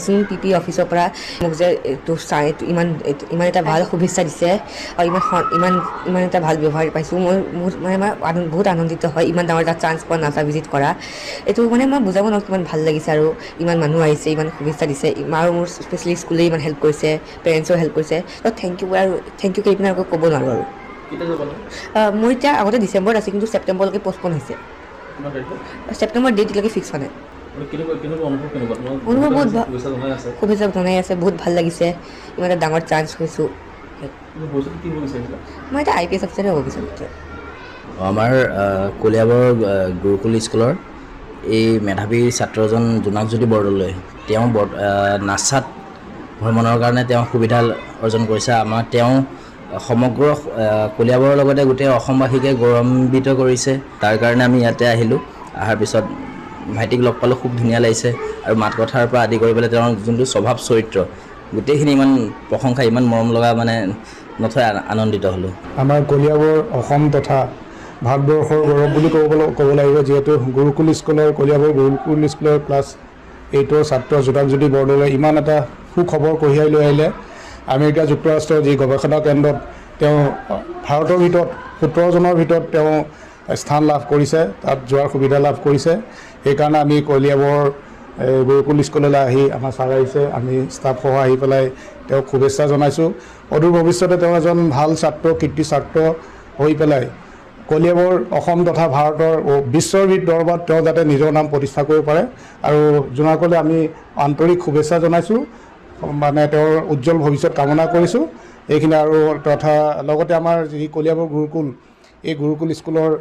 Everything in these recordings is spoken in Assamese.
চিন PP অফিচৰ পৰা মোক যে এইটো ইমান এটা ভাল শুভেচ্ছা দিছে আৰু ইমান এটা ভাল ব্যৱহাৰ পাইছোঁ মই বহুত আনন্দিত হয় ইমান ডাঙৰ এটা চান্স পোৱা নাছা ভিজিট কৰা এইটো মানে মই বুজাব নোৱাৰোঁ কিমান ভাল লাগিছে আৰু ইমান মানুহ আহিছে ইমান শুভেচ্ছা দিছে আৰু মোৰ স্পেচিয়েলি স্কুলে ইমান হেল্প কৰিছে পেৰেণ্টছেও হেল্প কৰিছে তো থেংক ইউ কৈ পিনে আকৌ ক'ব নোৱাৰোঁ আৰু মোৰ এতিয়া আগতে ডিচেম্বৰত আছে কিন্তু ছেপ্টেম্বৰলৈকে পষ্টপন হৈছে ছেপ্টেম্বৰ ডেট এতিয়ালৈকে ফিক্স হোৱা নাই অনুভৱ বহুত শুভেচ্ছা জনাই আছে বহুত ভাল লাগিছে ইমান এটা ডাঙৰ চান্স হৈছোঁ মই এতিয়া IPS অফিচাৰে হ'ব বিচাৰিছোঁ আমাৰ কলিয়াবৰ গুৰুকুল স্কুলৰ এই মেধাৱী ছাত্ৰজন জোনাকজ্যোতি বৰদলৈ তেওঁ নাচাত ভ্ৰমণৰ কাৰণে তেওঁ সুবিধা অৰ্জন কৰিছে আমাক তেওঁ সমগ্ৰ কলিয়াবৰৰ লগতে গোটেই অসমবাসীকে গৌৰৱান্বিত কৰিছে তাৰ কাৰণে আমি ইয়াতে আহিলোঁ অহাৰ পিছত ভাইটিক লগ পালোঁ খুব ধুনীয়া লাগিছে আৰু মাত কথাৰ পৰা আদি কৰি পেলাই তেওঁৰ যোনটো স্বভাৱ চৰিত্ৰ গোটেইখিনি ইমান প্ৰশংসা ইমান মৰম লগা মানে নথৈ আনন্দিত হ'লোঁ আমাৰ কলিয়াবৰ অসম তথা ভাৰতবৰ্ষৰ গৌৰৱ বুলি ক'ব লাগিব যিহেতু গুৰুকুল স্কুলৰ কলিয়াবৰ গুৰুকুল স্কুলৰ ক্লাছ 8ৰ ছাত্ৰ জোনাকজ্যোতি বৰদলৈ ইমান এটা সুখবৰ কঢ়িয়াই লৈ আহিলে আমেৰিকা যুক্তৰাষ্ট্ৰৰ যি গৱেষণা কেন্দ্ৰত তেওঁ ভাৰতৰ ভিতৰত 17জনৰ ভিতৰত তেওঁ স্থান লাভ কৰিছে তাত যোৱাৰ সুবিধা লাভ কৰিছে সেইকাৰণে আমি কলিয়াবৰ গুৰুকুল স্কুললৈ আহি আমাৰ ছাৰ আহিছে আমি ষ্টাফসহ আহি পেলাই তেওঁক শুভেচ্ছা জনাইছোঁ অদূৰ ভৱিষ্যতে তেওঁ এজন ভাল ছাত্ৰ কীৰ্তি ছাত্ৰ হৈ পেলাই কলিয়াবৰ অসম তথা ভাৰতৰ বিশ্বৰ দৰবাৰত তেওঁ যাতে নিজৰ নাম প্ৰতিষ্ঠা কৰিব পাৰে আৰু জোনাকলৈ আমি আন্তৰিক শুভেচ্ছা জনাইছোঁ মানে তেওঁৰ উজ্জ্বল ভৱিষ্যত কামনা কৰিছোঁ এইখিনি আৰু তথা লগতে আমাৰ যি কলিয়াবৰ গুৰুকুল এই গুৰুকুল স্কুলৰ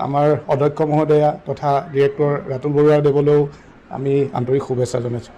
আমাৰ অধ্যক্ষ মহোদয়া তথা ডিৰেক্টৰ ৰাতুল বৰুৱা দেৱলৈও আমি আন্তৰিক শুভেচ্ছা জনাইছোঁ